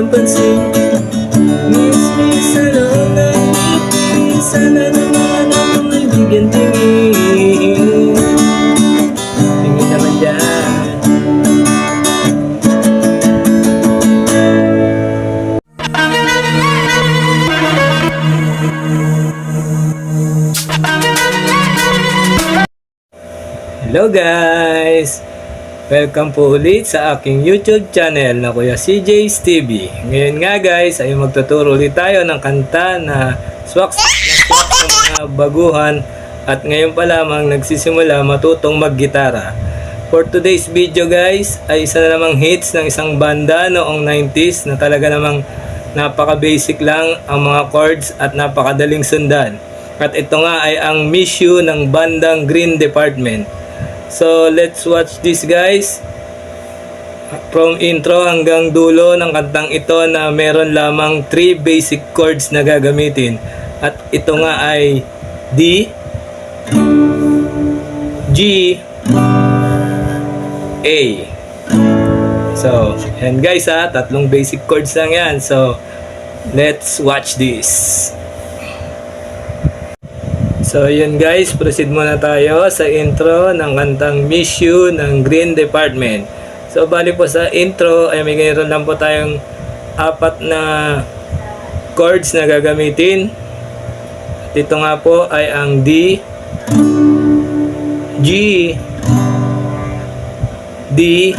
bigyan pansin. Miss, sana online meeting. Sana naman ako ay bigyan tingin. Tingin naman dyan. Hello guys! Welcome po ulit sa aking YouTube channel na Kuya CJ's TV. Ngayon nga guys ay magtuturo ulit tayo ng kanta na swak sa mga baguhan at ngayon pa lamang nagsisimula matutong maggitara. For today's video guys ay isa na namang hits ng isang banda noong 90s na talaga namang napaka basic lang ang mga chords at napakadaling sundan. At ito nga ay ang Miss You ng bandang Green Department. So, let's watch this guys. From intro hanggang dulo ng kantang ito na meron lamang 3 basic chords na gagamitin. At ito nga ay D, G, A. So, yan guys ha, 3 basic chords lang yan. So, let's watch this. So yun guys, proceed muna tayo sa intro ng kantang Miss You ng Green Department. So bali po sa intro ay may ganoon lang po tayong 4 na chords na gagamitin. At ito nga po ay ang D, G, D,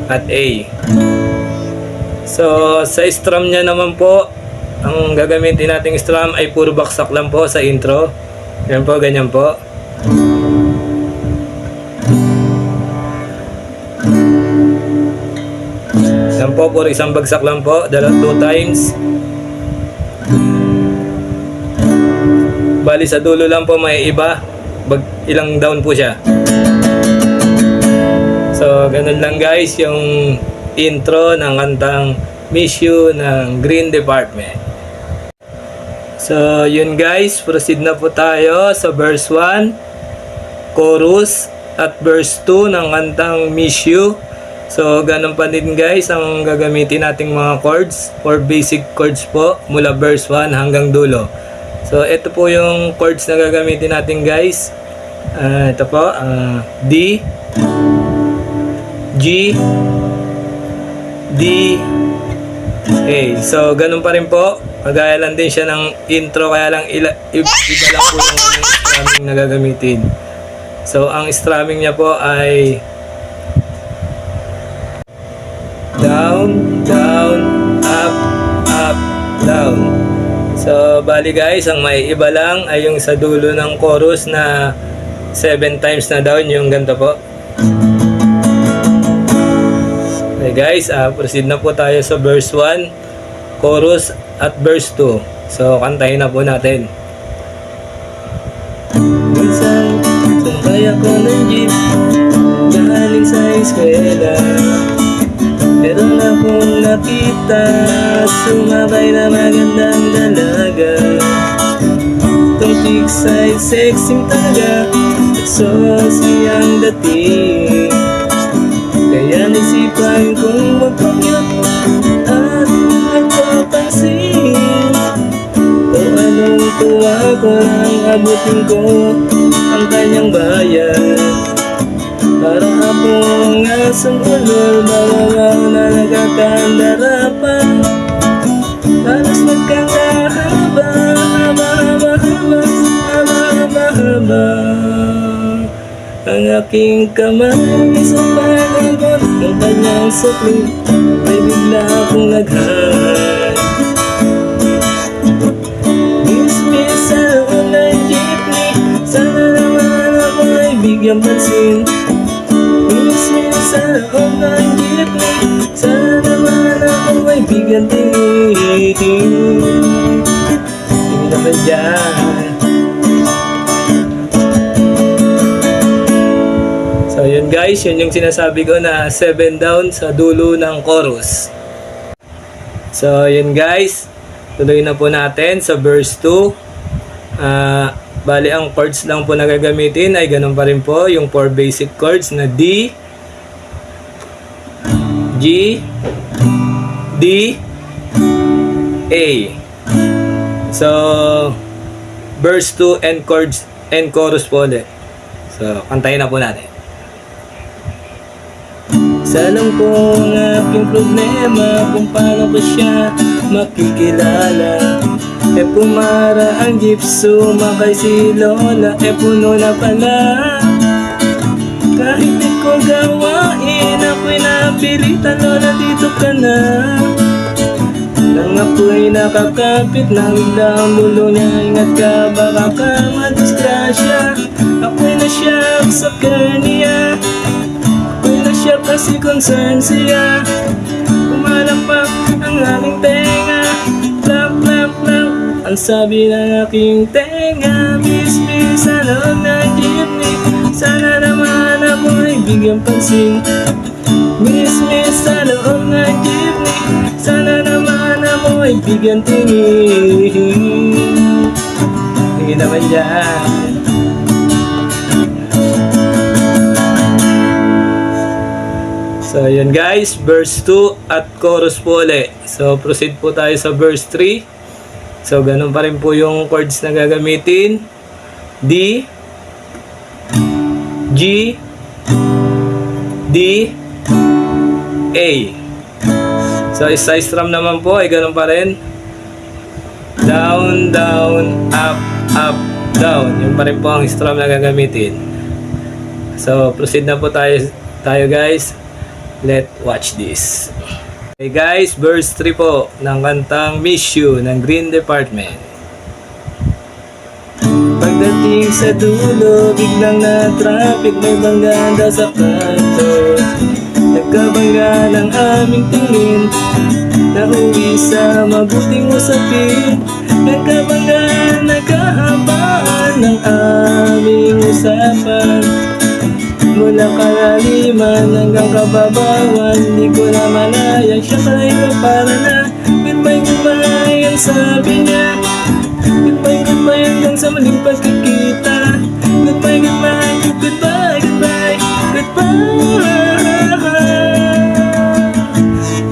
at A. So sa strum nya naman po, ang gagamitin nating strum ay puro baksak lang po sa intro. Yan po, ganyan po. Yan po, puro isang bagsak lang po. 2 times. Bali sa dulo lang po may iba. Ilang down po siya. So, ganun lang guys yung intro ng kantang Miss You ng Green Department. So, yun guys, proceed na po tayo sa verse 1, chorus, at verse 2 ng kantang Miss You. So, ganun pa din guys ang gagamitin nating mga chords or basic chords po mula verse 1 hanggang dulo. So, ito po yung chords na gagamitin natin guys. Ito po, D, G, D, A. So, ganun pa rin po. Kagaya lang din siya ng intro, kaya lang iba lang po yung strumming na gagamitin. So, ang strumming niya po ay down, down, up, up, down. So, bali guys, ang may iba lang ay yung sa dulo ng chorus na 7 times na down, yung ganito po. Okay guys, proceed na po tayo sa verse 1, chorus, at verse 2. So, kantahin na po natin. Minsan, sumakay ako ng jeep galing sa eskwela. Meron akong nakita, sumakay na magandang dalaga. Itong chicks ay sexy talaga at saucy ang dating. Kaya naisipan kong magpakyat at magpapansin. Kung anong tuwa ko ang abutin ko ang kanyang bayan. Para akong asang ulol, mawawaw na nagkakandara pa. Halos magkakahaba, haba. Ang aking kamay sa pag-abot ng kanyang saklit, ay bigla akong nag-high. Miss, sa online jeepney, sana naman ako ay bigyan pansin. Miss, sa online jeepney, sana naman ako ay bigyan tingin. Hindi naman dyan. So yun guys, yun yung sinasabi ko na 7 down sa dulo ng chorus. So yun guys, tuloy na po natin sa verse 2. Bali ang chords lang po na gagamitin ay ganun pa rin po, yung 4 basic chords na D, G, D, D, A. So, verse 2 and chorus po ulit. So, kantayin na po natin. Isa lang po ang aking problema kung paano ko siya makikilala. Pumara ang jeep, sumakay si Lola, puno na pala. Kahit di ko gawain, ako'y napilitan, Lola, dito ka na. Nang ako'y nakakapit na bigla ang bulo niya, ingat ka, baka ka madisgrasya. Ako'y nasyak sa karniya, ako'y nasyak kasi concern siya. Pumalampak ang aking tenga, plap, plap, plap. Ang sabi ng aking tenga, miss, miss, sa loob ng jeepney. Sana naman ako'y bigyan pansin. Miss, miss, sa loob ng jeepney. Sana naman ako'y bigyan tingin. Hindi naman dyan. So yun guys, verse 2 at chorus po ulit. So proceed po tayo sa verse 3. So ganun pa rin po yung chords na gagamitin. D, G, D, A. So sa strum naman po ay ganun pa rin. Down, down, up, up, down. Yun pa rin po ang strum na gagamitin. So proceed na po tayo guys. Let's watch this. Okay guys, verse 3 po ng kantang Miss You ng Green Department. Pagdating sa dulo, biglang na traffic, may bangga daw sa kanto. Nagkabangga ng aming tingin, nauwi sa mabuting usapin. Nagkabangga, nagkahabaan ng aming usapan. Mula kalaliman hanggang kababawan, di ko na malaya, siya kay para na. Goodbye, goodbye, ang sabi niya. Goodbye, goodbye, hanggang sa maling pagkikita. Goodbye, goodbye, goodbye, goodbye, goodbye.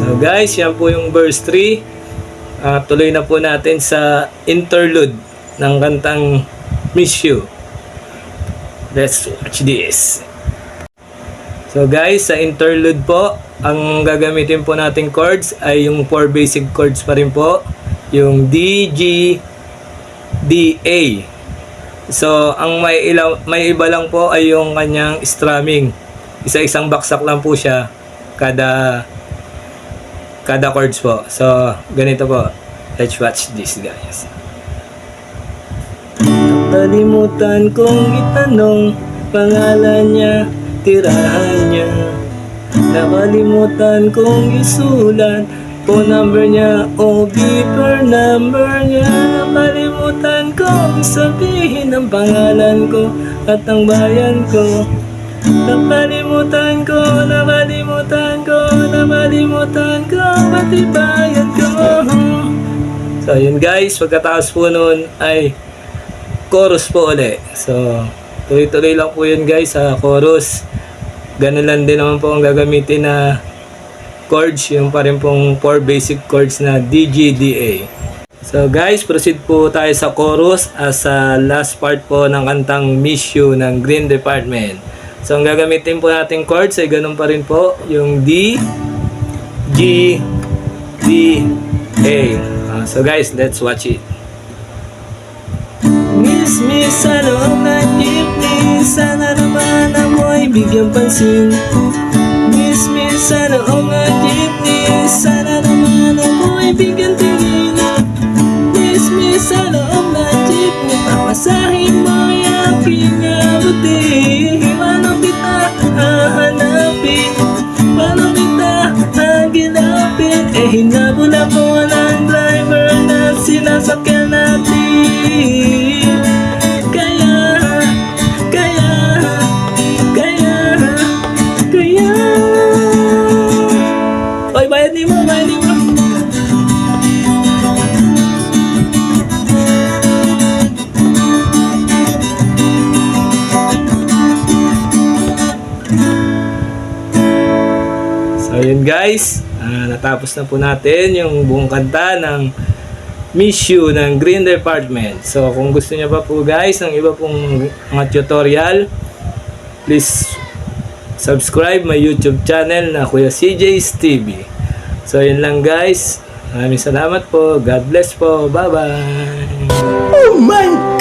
So guys, yan po yung verse 3. Tuloy na po natin sa interlude ng kantang Miss You. Let's watch this. So guys, sa interlude po, ang gagamitin po nating chords ay yung 4 basic chords pa rin po. Yung D, G, D, A. So, ang may iba lang po ay yung kanyang strumming. Isa-isang baksak lang po siya kada chords po. So, ganito po. Let's watch this guys. Nakalimutan kong itanong pangalan niya, tirahan niya. Nakalimutan kong isulat phone number niya o beeper number niya. Nakalimutan kong sabihin ang pangalan ko at ang bayan ko. Nakalimutan ko pati bayan ko. So yun guys, pagkatapos po nun ay chorus po ulit. So tuloy-tuloy lang po yun guys sa chorus. Ganun lang din naman po ang gagamitin na chords, yung pa rin pong 4 basic chords na D, G, D, A. So guys, proceed po tayo sa chorus as sa last part po ng kantang Miss You ng Green Department. So ang gagamitin po natin chords ay ganun pa rin po, yung D, G, D, A. So guys, let's watch it. Miss me sa loob ng jeepney, sana naman ako'y bigyan pansin. Miss me sa loob ng jeepney, sana naman ako'y bigyan tingin. Miss me sa loob ng jeepney, papasahin mo yung aking abuti. Paano kita hahanapin? Paano kita hagilapin? Hinabol ako ng driver na sinasakyan natin. Oy, bayad mo. So yun guys, natapos na po natin yung buong kanta ng Miss You ng Green Department. So kung gusto niyo pa po guys ng iba pong mga tutorial, please subscribe my YouTube channel na Kuya CJ's TV. So yun lang guys. Maraming salamat po. God bless po. Bye bye. Oh my